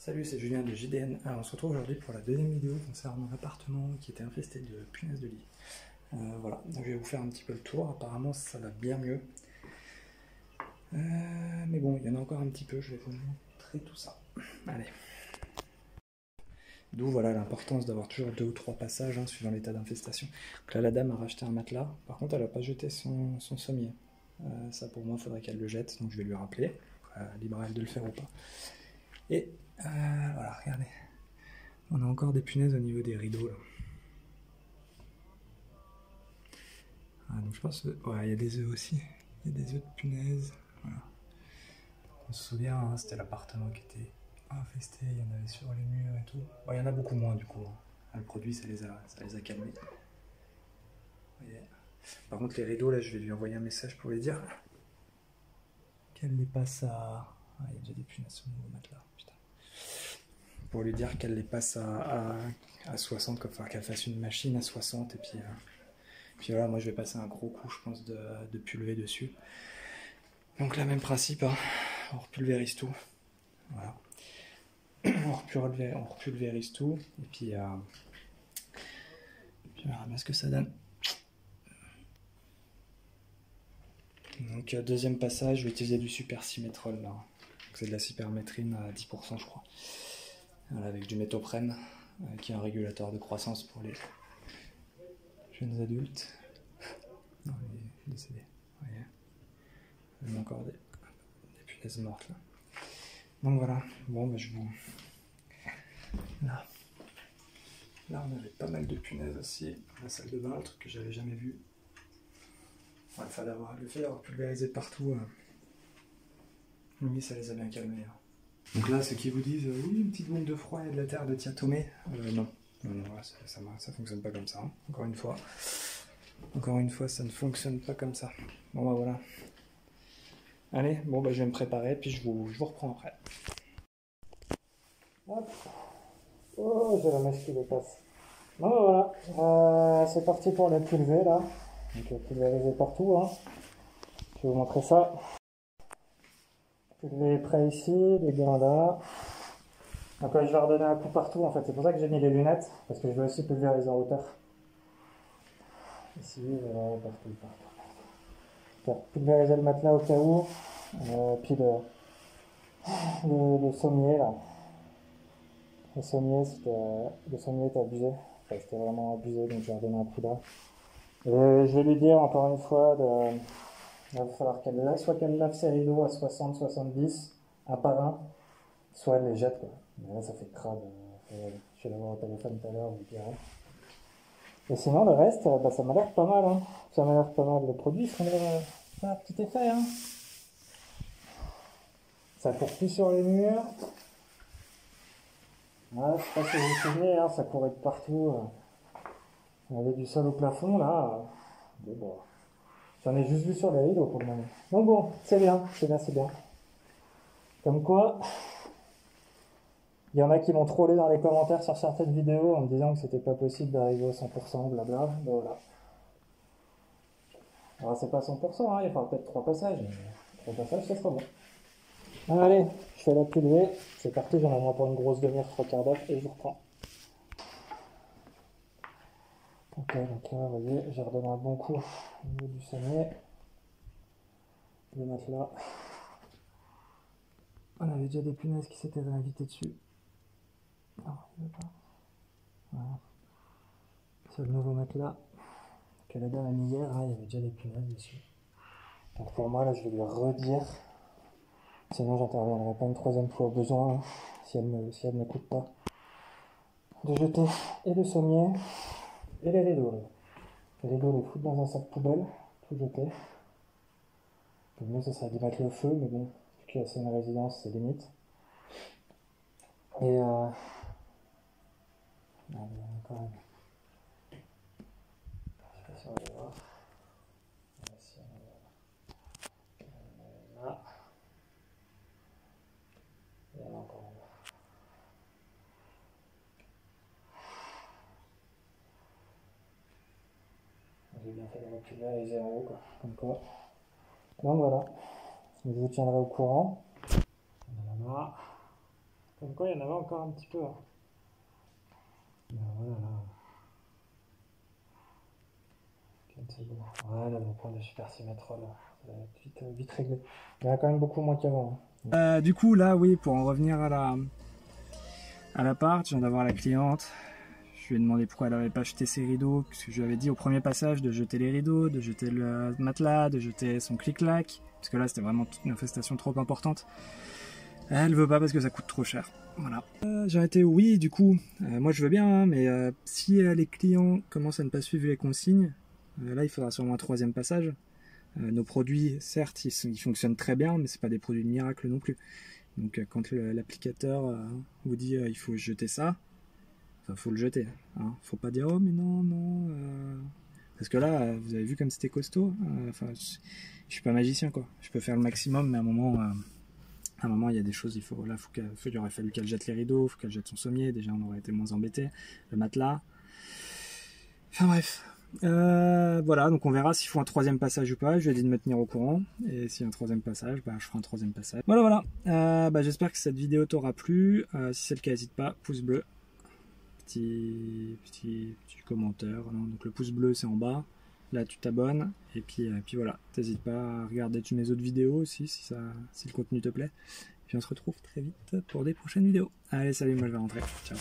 Salut, c'est Julien de JDN. Alors, on se retrouve aujourd'hui pour la deuxième vidéo concernant l'appartement qui était infesté de punaises de lit. Voilà, donc je vais vous faire un petit peu le tour. Apparemment, ça va bien mieux. Mais bon, il y en a encore un petit peu. Je vais vous montrer tout ça. Allez. D'où voilà l'importance d'avoir toujours 2 ou 3 passages suivant l'état d'infestation. Donc là, la dame a racheté un matelas. Par contre, elle n'a pas jeté son sommier. Ça, pour moi, il faudrait qu'elle le jette. Donc, je vais lui rappeler. Libre à elle de le faire ou pas. Et voilà, regardez. On a encore des punaises au niveau des rideaux là. Donc je pense ouais, il y a des œufs aussi. Il y a des œufs de punaises. Voilà. On se souvient, c'était l'appartement qui était infesté, il y en avait sur les murs et tout. Bon, il y en a beaucoup moins du coup. Le produit ça les a calmés. Voyez. Par contre les rideaux là, je vais lui envoyer un message pour lui dire qu'elle les passe à... Ah, il y a déjà des punaises sur le nouveau matelas. Putain. Pour lui dire qu'elle les passe à 60, enfin qu'elle fasse une machine à 60 et puis voilà, moi je vais passer un gros coup je pense de pulvé dessus. Donc là même principe, on repulvérise tout. Voilà. On repulvérise tout et puis on verra bien ce que ça donne. Donc deuxième passage, je vais utiliser du super symétrol là. C'est de la cypermétrine à 10% je crois. Voilà, avec du méthoprène, qui est un régulateur de croissance pour les jeunes adultes. Non, il est décédé. Vous voyez. Il y a encore des punaises mortes là. Donc voilà, bon bah je vous... Là on avait pas mal de punaises aussi, la salle de bain, un truc que j'avais jamais vu. Ouais, le fait d'avoir pulvérisé partout, oui ça les a bien calmés. Donc là ceux qui vous disent oui une petite bombe de froid et de la terre de Tiatomé, non, ça fonctionne pas comme ça, hein. Encore une fois ça ne fonctionne pas comme ça. Bon bah voilà. Allez, bon bah je vais me préparer puis je vous reprends après. Hop. Oh, j'ai la mèche qui dépasse. Bon voilà, c'est parti pour la pulvée là. Donc pulvériser partout, hein. Je vais vous montrer ça. Pulvé est prêt ici, les gants là. Donc là je vais redonner un coup partout en fait. C'est pour ça que j'ai mis les lunettes, parce que je vais aussi pulvériser en hauteur. Ici, voilà, partout. Pulvériser le matelas au cas où. Puis le sommier là. Le sommier était abusé. Enfin, c'était vraiment abusé, donc j'ai redonné un coup là. Et je vais lui dire encore une fois, il va falloir soit qu'elle lave ses rideaux à 60-70, un par un, soit elle les jette quoi. Mais là ça fait crade. Je vais l'avoir au téléphone tout à l'heure, vous le direz. Et sinon le reste, bah, ça m'a l'air pas mal. Hein. Ça m'a l'air pas mal. Le produit fait un petit effet. Hein. Ça court plus sur les murs. Ah, je sais pas si vous vous souvenez, hein, ça courait de partout. On avait du sol au plafond là. Bon. J'en ai juste vu sur les rideaux pour le moment. Donc bon, c'est bien. Comme quoi, il y en a qui m'ont trollé dans les commentaires sur certaines vidéos en me disant que c'était pas possible d'arriver au 100%, blabla. Ben voilà. Alors c'est pas 100%, hein, il faudra peut-être 3 passages. Mais 3 passages, ça sera bon. Allez, je fais la pulvée. C'est parti, j'en ai moins pour une grosse demi-heure, 3/4 d'heure et je vous reprends. Ok, donc là, vous voyez, j'ai redonné un bon coup au niveau du sommier. Le matelas. On avait déjà des punaises qui s'étaient réinvitées dessus. Non, il ne veut pas. Voilà. C'est le nouveau matelas que la dame a mis hier, hein, il y avait déjà des punaises dessus. Donc pour moi, là, je vais lui redire. Sinon, j'interviendrai pas une 3e fois au besoin, hein, si elle m'écoute pas. De jeter et le sommier et les rideaux. Là. Les rideaux, les foutre dans un sac poubelle, tout jeter. Le mieux, ce serait d'y mettre le feu, mais bon, vu que c'est une résidence, c'est limite. Et non, mais quand même. Je sais pas si on va voir. Ici, on va là. Et là encore en bas. J'ai bien fait de repulvériser en haut, quoi. Comme quoi. Donc voilà. Je vous tiendrai au courant. Voilà. Comme quoi, il y en avait encore un petit peu. Hein. Voilà, là. 15 secondes. Voilà, donc on a super symétrol. Ça va être vite réglé. Il y en a quand même beaucoup moins qu'avant. Hein. Du coup, là, oui, pour en revenir à l'appart, je viens d'avoir la cliente. Je lui ai demandé pourquoi elle n'avait pas jeté ses rideaux, puisque je lui avais dit au premier passage de jeter les rideaux, de jeter le matelas, de jeter son clic-clac, parce que là c'était vraiment une infestation trop importante. Elle veut pas parce que ça coûte trop cher. Voilà. J'ai arrêté, oui, du coup, moi je veux bien, hein, mais si les clients commencent à ne pas suivre les consignes, là il faudra sûrement un troisième passage. Nos produits, certes, ils fonctionnent très bien, mais c'est pas des produits de miracle non plus. Donc quand l'applicateur vous dit il faut jeter ça, enfin, faut le jeter. Hein. Faut pas dire oh mais non, non. Parce que là, vous avez vu comme c'était costaud. Enfin, je suis pas magicien quoi. Je peux faire le maximum, mais à un moment, il y a des choses. Il aurait fallu qu'elle jette les rideaux, faut qu'elle jette son sommier. Déjà, on aurait été moins embêté. Le matelas. Enfin bref. Voilà, donc on verra s'il faut un troisième passage ou pas. Je lui ai dit de me tenir au courant. Et s'il y a un troisième passage, bah, je ferai un troisième passage. Voilà. Bah, j'espère que cette vidéo t'aura plu. Si c'est le cas, n'hésite pas, pouce bleu. Petit commentaire. Donc le pouce bleu, c'est en bas. Là, tu t'abonnes. Et puis voilà. T'hésites pas à regarder mes autres vidéos aussi, si le contenu te plaît. Et puis on se retrouve très vite pour des prochaines vidéos. Allez, salut, moi je vais rentrer. Ciao.